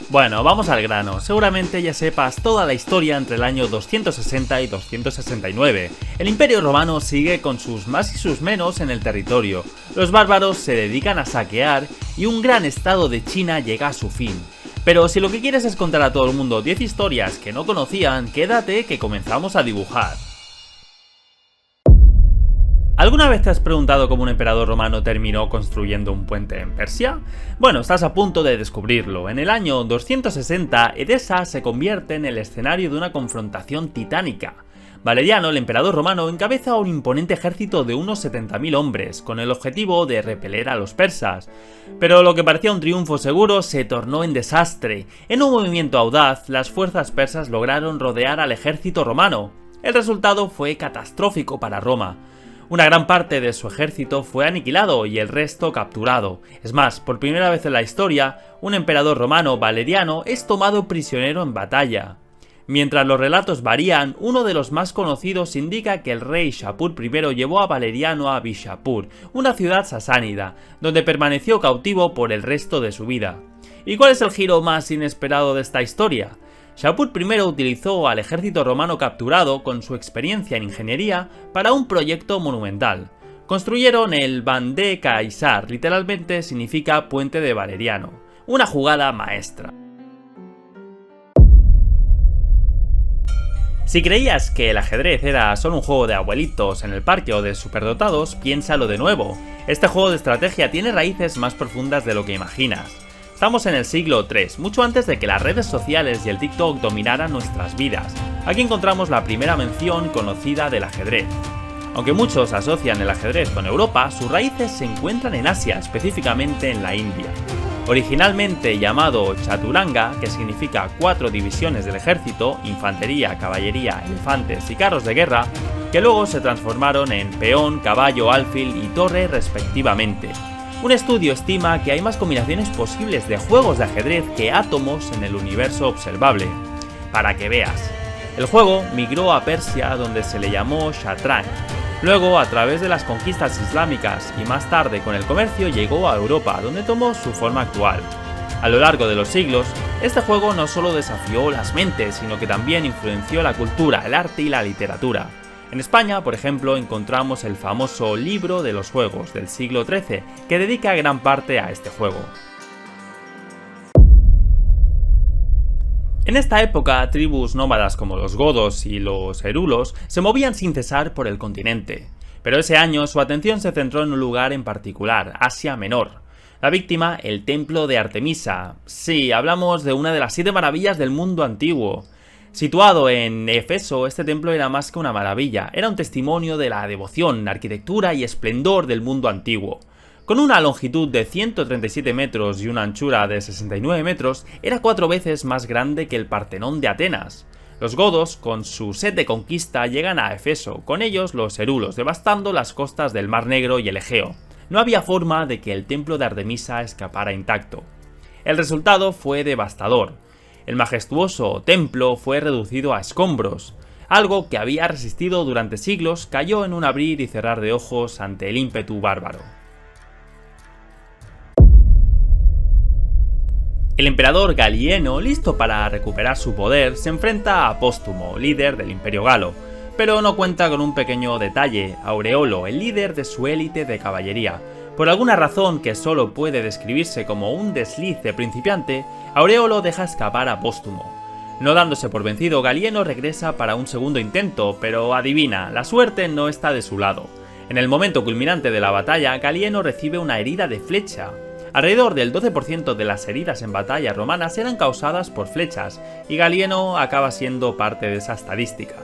Bueno, vamos al grano. Seguramente ya sepas toda la historia entre el año 260 y 269. El Imperio Romano sigue con sus más y sus menos en el territorio. Los bárbaros se dedican a saquear y un gran estado de China llega a su fin. Pero si lo que quieres es contar a todo el mundo 10 historias que no conocían, quédate que comenzamos a dibujar. ¿Alguna vez te has preguntado cómo un emperador romano terminó construyendo un puente en Persia? Bueno, estás a punto de descubrirlo. En el año 260, Edesa se convierte en el escenario de una confrontación titánica. Valeriano, el emperador romano, encabeza un imponente ejército de unos 70.000 hombres, con el objetivo de repeler a los persas. Pero lo que parecía un triunfo seguro se tornó en desastre. En un movimiento audaz, las fuerzas persas lograron rodear al ejército romano. El resultado fue catastrófico para Roma. Una gran parte de su ejército fue aniquilado y el resto capturado. Es más, por primera vez en la historia, un emperador romano, Valeriano, es tomado prisionero en batalla. Mientras los relatos varían, uno de los más conocidos indica que el rey Shapur I llevó a Valeriano a Bishapur, una ciudad sasánida, donde permaneció cautivo por el resto de su vida. ¿Y cuál es el giro más inesperado de esta historia? Shapur I utilizó al ejército romano capturado con su experiencia en ingeniería para un proyecto monumental. Construyeron el Bandé Caisar, literalmente significa puente de Valeriano, una jugada maestra. Si creías que el ajedrez era solo un juego de abuelitos en el parque o de superdotados, piénsalo de nuevo. Este juego de estrategia tiene raíces más profundas de lo que imaginas. Estamos en el siglo III, mucho antes de que las redes sociales y el TikTok dominaran nuestras vidas. Aquí encontramos la primera mención conocida del ajedrez. Aunque muchos asocian el ajedrez con Europa, sus raíces se encuentran en Asia, específicamente en la India. Originalmente llamado Chaturanga, que significa 4 divisiones del ejército, infantería, caballería, elefantes y carros de guerra, que luego se transformaron en peón, caballo, alfil y torre respectivamente. Un estudio estima que hay más combinaciones posibles de juegos de ajedrez que átomos en el universo observable. Para que veas. El juego migró a Persia, donde se le llamó Shatrang. Luego, a través de las conquistas islámicas y más tarde con el comercio, llegó a Europa, donde tomó su forma actual. A lo largo de los siglos, este juego no solo desafió las mentes, sino que también influenció la cultura, el arte y la literatura. En España, por ejemplo, encontramos el famoso Libro de los Juegos del siglo XIII, que dedica gran parte a este juego. En esta época, tribus nómadas como los godos y los herulos se movían sin cesar por el continente. Pero ese año su atención se centró en un lugar en particular, Asia Menor. La víctima, el templo de Artemisa. Sí, hablamos de una de las 7 maravillas del mundo antiguo. Situado en Éfeso, este templo era más que una maravilla, era un testimonio de la devoción, arquitectura y esplendor del mundo antiguo. Con una longitud de 137 metros y una anchura de 69 metros, era 4 veces más grande que el Partenón de Atenas. Los godos, con su sed de conquista, llegan a Éfeso, con ellos los herulos, devastando las costas del Mar Negro y el Egeo. No había forma de que el templo de Artemisa escapara intacto. El resultado fue devastador. El majestuoso templo fue reducido a escombros. Algo que había resistido durante siglos cayó en un abrir y cerrar de ojos ante el ímpetu bárbaro. El emperador Galieno, listo para recuperar su poder, se enfrenta a Póstumo, líder del Imperio Galo, pero no cuenta con un pequeño detalle: Aureolo, el líder de su élite de caballería. Por alguna razón que solo puede describirse como un desliz de principiante, Aureolo deja escapar a Póstumo. No dándose por vencido, Galieno regresa para un segundo intento, pero adivina, la suerte no está de su lado. En el momento culminante de la batalla, Galieno recibe una herida de flecha. Alrededor del 12% de las heridas en batallas romanas eran causadas por flechas, y Galieno acaba siendo parte de esa estadística.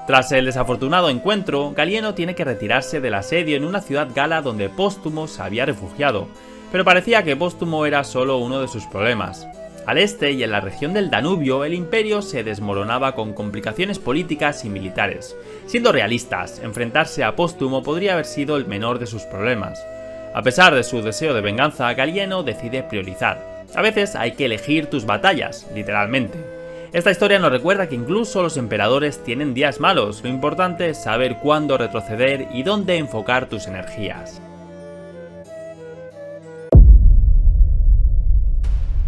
Tras el desafortunado encuentro, Galieno tiene que retirarse del asedio en una ciudad gala donde Póstumo se había refugiado, pero parecía que Póstumo era solo uno de sus problemas. Al este y en la región del Danubio, el imperio se desmoronaba con complicaciones políticas y militares. Siendo realistas, enfrentarse a Póstumo podría haber sido el menor de sus problemas. A pesar de su deseo de venganza, Galieno decide priorizar. A veces hay que elegir tus batallas, literalmente. Esta historia nos recuerda que incluso los emperadores tienen días malos, lo importante es saber cuándo retroceder y dónde enfocar tus energías.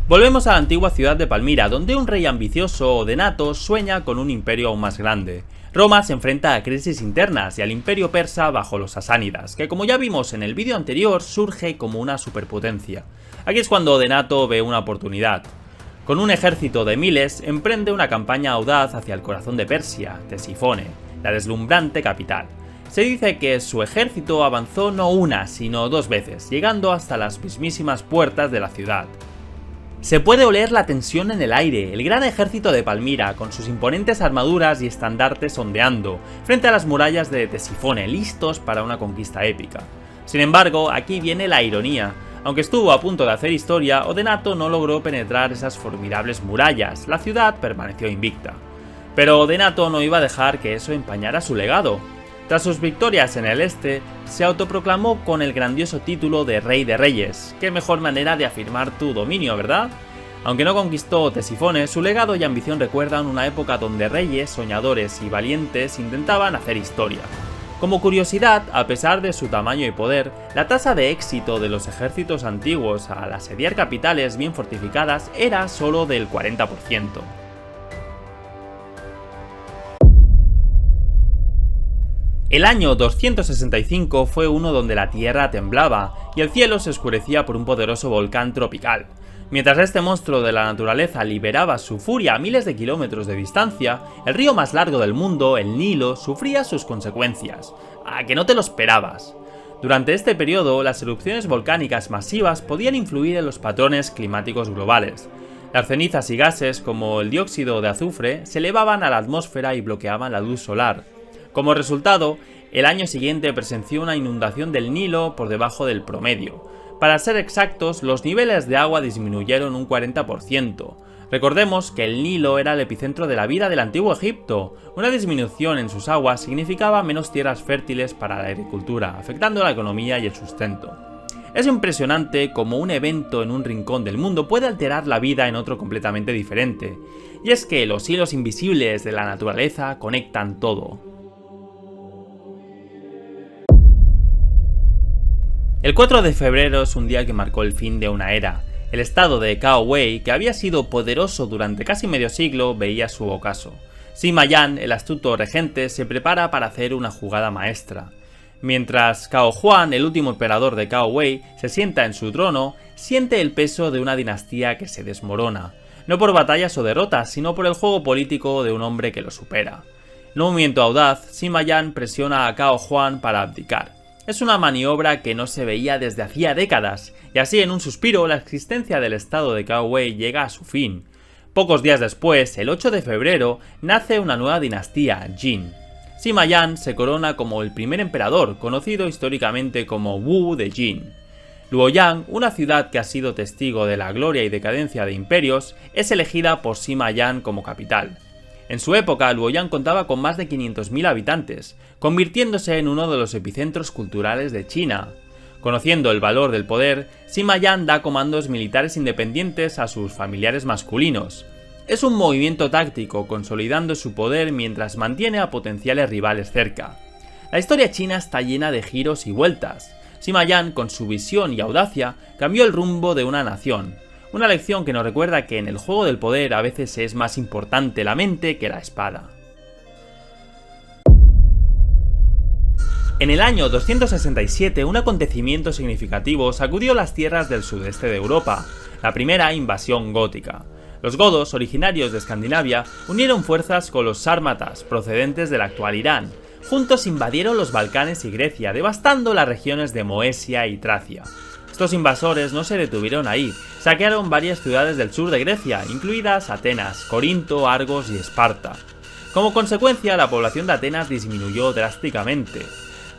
Volvemos a la antigua ciudad de Palmira, donde un rey ambicioso, Odenato, sueña con un imperio aún más grande. Roma se enfrenta a crisis internas y al imperio persa bajo los sasánidas, que como ya vimos en el vídeo anterior, surge como una superpotencia. Aquí es cuando Odenato ve una oportunidad. Con un ejército de miles, emprende una campaña audaz hacia el corazón de Persia, Ctesifone, la deslumbrante capital. Se dice que su ejército avanzó no una, sino 2 veces, llegando hasta las mismísimas puertas de la ciudad. Se puede oler la tensión en el aire, el gran ejército de Palmira, con sus imponentes armaduras y estandartes ondeando, frente a las murallas de Ctesifone, listos para una conquista épica. Sin embargo, aquí viene la ironía. Aunque estuvo a punto de hacer historia, Odenato no logró penetrar esas formidables murallas, la ciudad permaneció invicta. Pero Odenato no iba a dejar que eso empañara su legado. Tras sus victorias en el este, se autoproclamó con el grandioso título de Rey de Reyes. Qué mejor manera de afirmar tu dominio, ¿verdad? Aunque no conquistó Ctesifone, su legado y ambición recuerdan una época donde reyes, soñadores y valientes intentaban hacer historia. Como curiosidad, a pesar de su tamaño y poder, la tasa de éxito de los ejércitos antiguos al asediar capitales bien fortificadas era solo del 40%. El año 265 fue uno donde la tierra temblaba y el cielo se oscurecía por un poderoso volcán tropical. Mientras este monstruo de la naturaleza liberaba su furia a miles de kilómetros de distancia, el río más largo del mundo, el Nilo, sufría sus consecuencias. ¡A que no te lo esperabas! Durante este periodo, las erupciones volcánicas masivas podían influir en los patrones climáticos globales. Las cenizas y gases, como el dióxido de azufre, se elevaban a la atmósfera y bloqueaban la luz solar. Como resultado, el año siguiente presenció una inundación del Nilo por debajo del promedio. Para ser exactos, los niveles de agua disminuyeron un 40%. Recordemos que el Nilo era el epicentro de la vida del antiguo Egipto. Una disminución en sus aguas significaba menos tierras fértiles para la agricultura, afectando la economía y el sustento. Es impresionante cómo un evento en un rincón del mundo puede alterar la vida en otro completamente diferente. Y es que los hilos invisibles de la naturaleza conectan todo. El 4 de febrero es un día que marcó el fin de una era. El estado de Cao Wei, que había sido poderoso durante casi medio siglo, veía su ocaso. Sima Yan, el astuto regente, se prepara para hacer una jugada maestra. Mientras Cao Huan, el último emperador de Cao Wei, se sienta en su trono, siente el peso de una dinastía que se desmorona. No por batallas o derrotas, sino por el juego político de un hombre que lo supera. En un movimiento audaz, Sima Yan presiona a Cao Huan para abdicar. Es una maniobra que no se veía desde hacía décadas, y así en un suspiro la existencia del estado de Cao Wei llega a su fin. Pocos días después, el 8 de febrero, nace una nueva dinastía, Jin. Sima Yan se corona como el primer emperador, conocido históricamente como Wu de Jin. Luoyang, una ciudad que ha sido testigo de la gloria y decadencia de imperios, es elegida por Sima Yan como capital. En su época, Luoyang contaba con más de 500.000 habitantes, convirtiéndose en uno de los epicentros culturales de China. Conociendo el valor del poder, Sima Yan da comandos militares independientes a sus familiares masculinos. Es un movimiento táctico, consolidando su poder mientras mantiene a potenciales rivales cerca. La historia china está llena de giros y vueltas. Sima Yan, con su visión y audacia, cambió el rumbo de una nación. Una lección que nos recuerda que en el juego del poder a veces es más importante la mente que la espada. En el año 267, un acontecimiento significativo sacudió las tierras del sudeste de Europa, la primera invasión gótica. Los godos, originarios de Escandinavia, unieron fuerzas con los sármatas, procedentes del actual Irán. Juntos invadieron los Balcanes y Grecia, devastando las regiones de Moesia y Tracia. Estos invasores no se detuvieron ahí, saquearon varias ciudades del sur de Grecia, incluidas Atenas, Corinto, Argos y Esparta. Como consecuencia, la población de Atenas disminuyó drásticamente.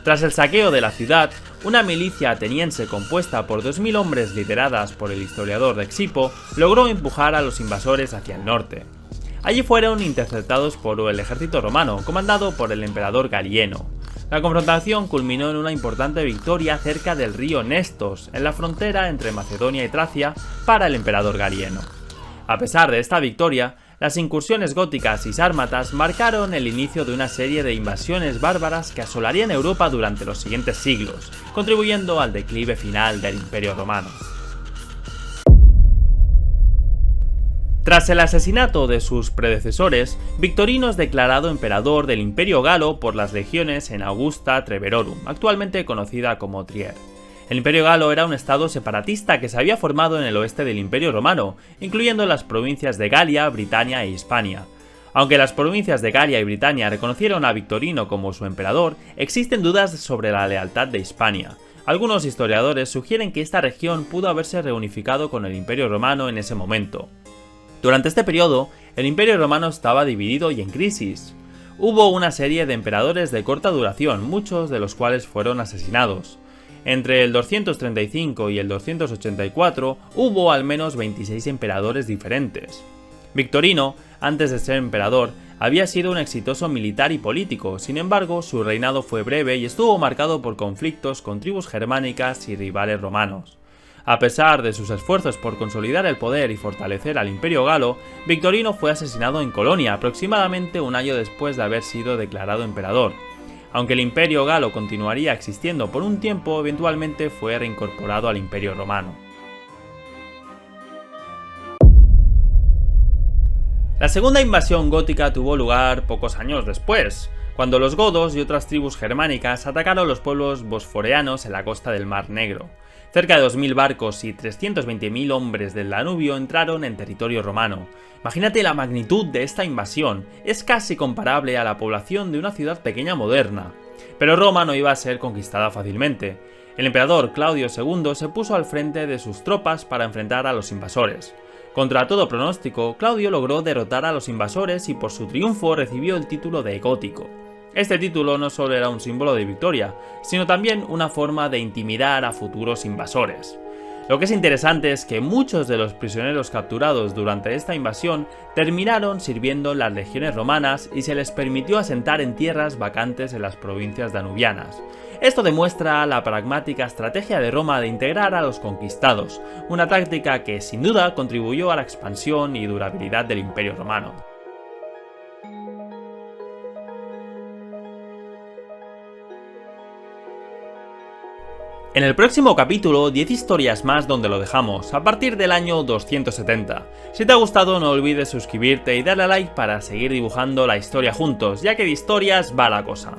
Tras el saqueo de la ciudad, una milicia ateniense compuesta por 2.000 hombres lideradas por el historiador de Xipo logró empujar a los invasores hacia el norte. Allí fueron interceptados por el ejército romano, comandado por el emperador Galieno. La confrontación culminó en una importante victoria cerca del río Nestos, en la frontera entre Macedonia y Tracia, para el emperador Galieno. A pesar de esta victoria, las incursiones góticas y sármatas marcaron el inicio de una serie de invasiones bárbaras que asolarían Europa durante los siguientes siglos, contribuyendo al declive final del Imperio Romano. Tras el asesinato de sus predecesores, Victorino es declarado emperador del Imperio Galo por las legiones en Augusta Treverorum, actualmente conocida como Trier. El Imperio Galo era un estado separatista que se había formado en el oeste del Imperio Romano, incluyendo las provincias de Galia, Britania e Hispania. Aunque las provincias de Galia y Britania reconocieron a Victorino como su emperador, existen dudas sobre la lealtad de Hispania. Algunos historiadores sugieren que esta región pudo haberse reunificado con el Imperio Romano en ese momento. Durante este periodo, el Imperio Romano estaba dividido y en crisis. Hubo una serie de emperadores de corta duración, muchos de los cuales fueron asesinados. Entre el 235 y el 284 hubo al menos 26 emperadores diferentes. Victorino, antes de ser emperador, había sido un exitoso militar y político, sin embargo su reinado fue breve y estuvo marcado por conflictos con tribus germánicas y rivales romanos. A pesar de sus esfuerzos por consolidar el poder y fortalecer al Imperio Galo, Victorino fue asesinado en Colonia aproximadamente un año después de haber sido declarado emperador. Aunque el Imperio Galo continuaría existiendo por un tiempo, eventualmente fue reincorporado al Imperio Romano. La segunda invasión gótica tuvo lugar pocos años después, cuando los godos y otras tribus germánicas atacaron los pueblos bosforeanos en la costa del Mar Negro. Cerca de 2000 barcos y 320.000 hombres del Danubio entraron en territorio romano. Imagínate la magnitud de esta invasión, es casi comparable a la población de una ciudad pequeña moderna. Pero Roma no iba a ser conquistada fácilmente. El emperador Claudio II se puso al frente de sus tropas para enfrentar a los invasores. Contra todo pronóstico, Claudio logró derrotar a los invasores y por su triunfo recibió el título de gótico. Este título no solo era un símbolo de victoria, sino también una forma de intimidar a futuros invasores. Lo que es interesante es que muchos de los prisioneros capturados durante esta invasión terminaron sirviendo en las legiones romanas y se les permitió asentar en tierras vacantes en las provincias danubianas. Esto demuestra la pragmática estrategia de Roma de integrar a los conquistados, una táctica que sin duda contribuyó a la expansión y durabilidad del Imperio Romano. En el próximo capítulo, 10 historias más donde lo dejamos, a partir del año 270. Si te ha gustado no olvides suscribirte y darle a like para seguir dibujando la historia juntos, ya que de historias va la cosa.